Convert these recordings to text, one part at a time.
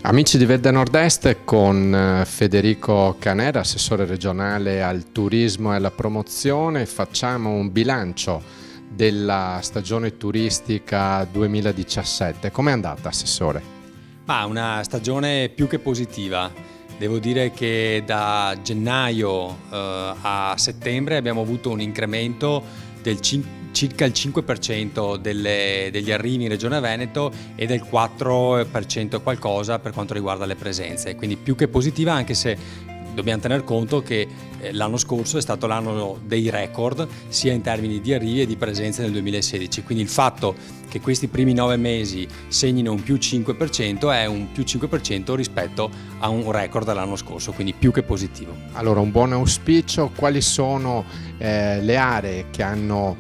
Amici di Verde Nord-Est, con Federico Canera, assessore regionale al turismo e alla promozione, facciamo un bilancio della stagione turistica 2017. Com'è andata, assessore? Una stagione più che positiva. Devo dire che da gennaio a settembre abbiamo avuto un incremento del circa il 5% degli arrivi in Regione Veneto e del 4% e qualcosa per quanto riguarda le presenze, quindi più che positiva, anche se dobbiamo tener conto che l'anno scorso è stato l'anno dei record sia in termini di arrivi e di presenze nel 2016, quindi il fatto che questi primi 9 mesi segnino un più 5% è un più 5% rispetto a un record dell'anno scorso, quindi più che positivo. Allora, un buon auspicio. Quali sono le aree che hanno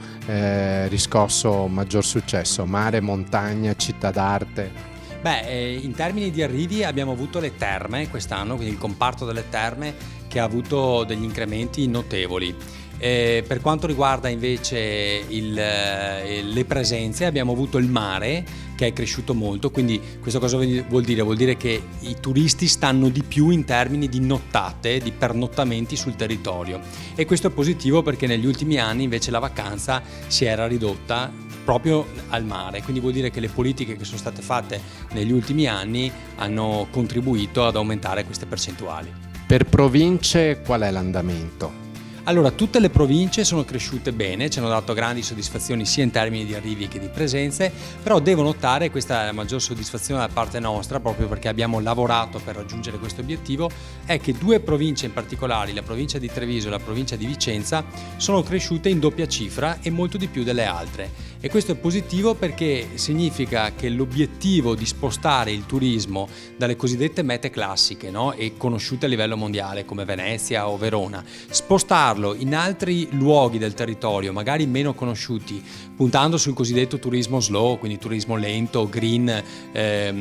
riscosso maggior successo? Mare, montagna, città d'arte? In termini di arrivi abbiamo avuto le terme quest'anno, quindi il comparto delle terme che ha avuto degli incrementi notevoli. Per quanto riguarda invece le presenze abbiamo avuto il mare che è cresciuto molto, quindi questo cosa vuol dire? Vuol dire che i turisti stanno di più in termini di nottate, di pernottamenti sul territorio, e questo è positivo perché negli ultimi anni invece la vacanza si era ridotta proprio al mare, quindi vuol dire che le politiche che sono state fatte negli ultimi anni hanno contribuito ad aumentare queste percentuali. Per province qual è l'andamento? Allora, tutte le province sono cresciute bene, ci hanno dato grandi soddisfazioni sia in termini di arrivi che di presenze, però devo notare, e questa è la maggior soddisfazione da parte nostra, proprio perché abbiamo lavorato per raggiungere questo obiettivo, è che 2 province in particolare, la provincia di Treviso e la provincia di Vicenza, sono cresciute in doppia cifra e molto di più delle altre. E questo è positivo perché significa che l'obiettivo di spostare il turismo dalle cosiddette mete classiche, no? E conosciute a livello mondiale come Venezia o Verona, spostarlo in altri luoghi del territorio, magari meno conosciuti, puntando sul cosiddetto turismo slow, quindi turismo lento, green,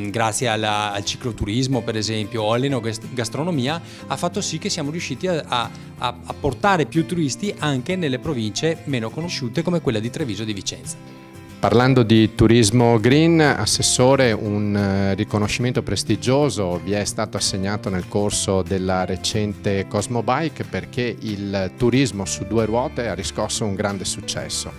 grazie al cicloturismo per esempio, o all'enogastronomia, ha fatto sì che siamo riusciti a portare più turisti anche nelle province meno conosciute come quella di Treviso e di Vicenza. Parlando di turismo green, assessore, un riconoscimento prestigioso vi è stato assegnato nel corso della recente Cosmobike perché il turismo su 2 ruote ha riscosso un grande successo.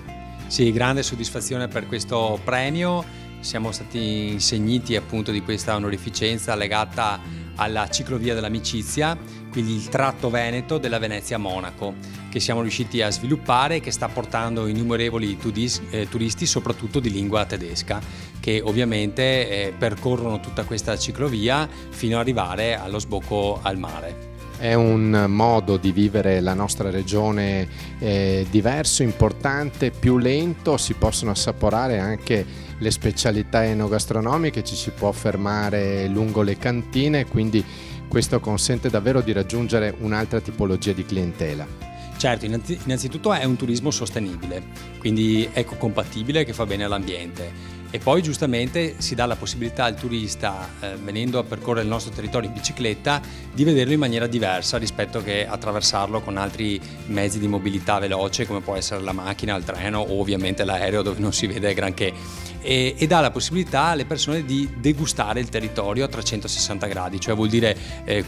Sì, grande soddisfazione per questo premio. Siamo stati insigniti appunto di questa onorificenza legata alla ciclovia dell'amicizia, quindi il tratto veneto della Venezia-Monaco, che siamo riusciti a sviluppare e che sta portando innumerevoli turisti, soprattutto di lingua tedesca, che ovviamente percorrono tutta questa ciclovia fino ad arrivare allo sbocco al mare. È un modo di vivere la nostra regione diverso, importante, più lento, si possono assaporare anche le specialità enogastronomiche, ci si può fermare lungo le cantine, quindi questo consente davvero di raggiungere un'altra tipologia di clientela. Certo, innanzitutto è un turismo sostenibile, quindi ecocompatibile, che fa bene all'ambiente. E poi giustamente si dà la possibilità al turista, venendo a percorrere il nostro territorio in bicicletta, di vederlo in maniera diversa rispetto che attraversarlo con altri mezzi di mobilità veloce come può essere la macchina, il treno o ovviamente l'aereo, dove non si vede granché, e dà la possibilità alle persone di degustare il territorio a 360 gradi, cioè vuol dire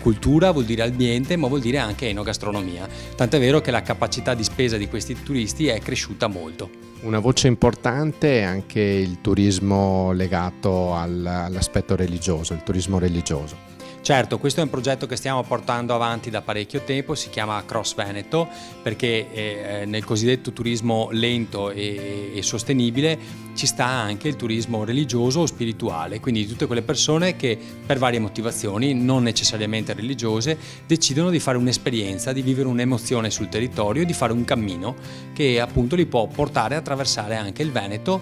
cultura, vuol dire ambiente, ma vuol dire anche enogastronomia. Tant'è vero che la capacità di spesa di questi turisti è cresciuta molto. Una voce importante è anche il turismo legato all'aspetto religioso, il turismo religioso. Certo, questo è un progetto che stiamo portando avanti da parecchio tempo, si chiama Cross Veneto, perché nel cosiddetto turismo lento e sostenibile ci sta anche il turismo religioso o spirituale, quindi tutte quelle persone che per varie motivazioni, non necessariamente religiose, decidono di fare un'esperienza, di vivere un'emozione sul territorio, di fare un cammino che appunto li può portare a attraversare anche il Veneto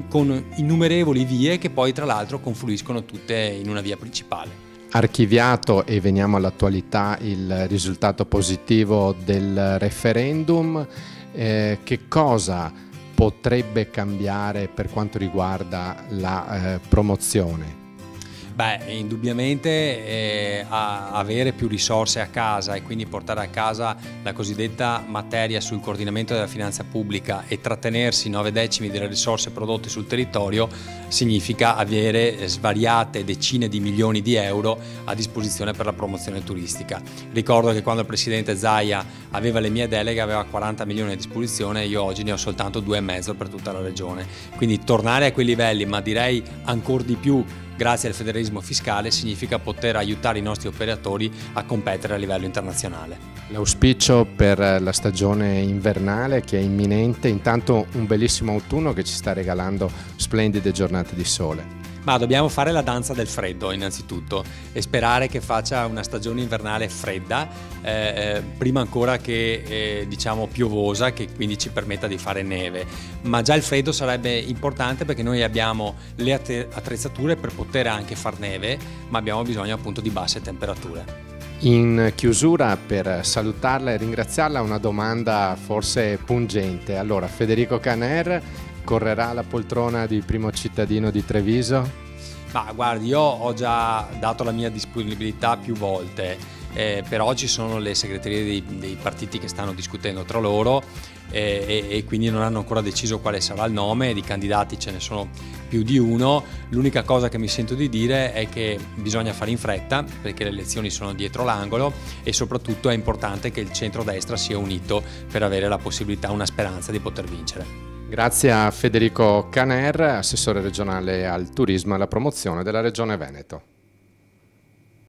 con innumerevoli vie che poi tra l'altro confluiscono tutte in una via principale. Archiviato, e veniamo all'attualità, il risultato positivo del referendum, che cosa potrebbe cambiare per quanto riguarda la promozione? Beh, indubbiamente avere più risorse a casa e quindi portare a casa la cosiddetta materia sul coordinamento della finanza pubblica e trattenersi 9 decimi delle risorse prodotte sul territorio significa avere svariate decine di milioni di euro a disposizione per la promozione turistica. Ricordo che quando il presidente Zaia aveva le mie deleghe aveva 40 milioni a disposizione, io oggi ne ho soltanto 2,5 per tutta la regione. Quindi tornare a quei livelli, ma direi ancora di più, grazie al federalismo fiscale, significa poter aiutare i nostri operatori a competere a livello internazionale. L'auspicio per la stagione invernale che è imminente, intanto un bellissimo autunno che ci sta regalando splendide giornate di sole. Ma dobbiamo fare la danza del freddo innanzitutto e sperare che faccia una stagione invernale fredda, prima ancora che diciamo piovosa, che quindi ci permetta di fare neve. Ma già il freddo sarebbe importante perché noi abbiamo le attrezzature per poter anche far neve, ma abbiamo bisogno appunto di basse temperature. In chiusura, per salutarla e ringraziarla, una domanda forse pungente. Allora, Federico Caner correrà la poltrona di primo cittadino di Treviso? Ma guardi, io ho già dato la mia disponibilità più volte, però ci sono le segreterie dei partiti che stanno discutendo tra loro e quindi non hanno ancora deciso quale sarà il nome. Di candidati ce ne sono più di uno. L'unica cosa che mi sento di dire è che bisogna fare in fretta perché le elezioni sono dietro l'angolo e soprattutto è importante che il centrodestra sia unito per avere la possibilità, una speranza di poter vincere. Grazie a Federico Caner, assessore regionale al turismo e alla promozione della Regione Veneto.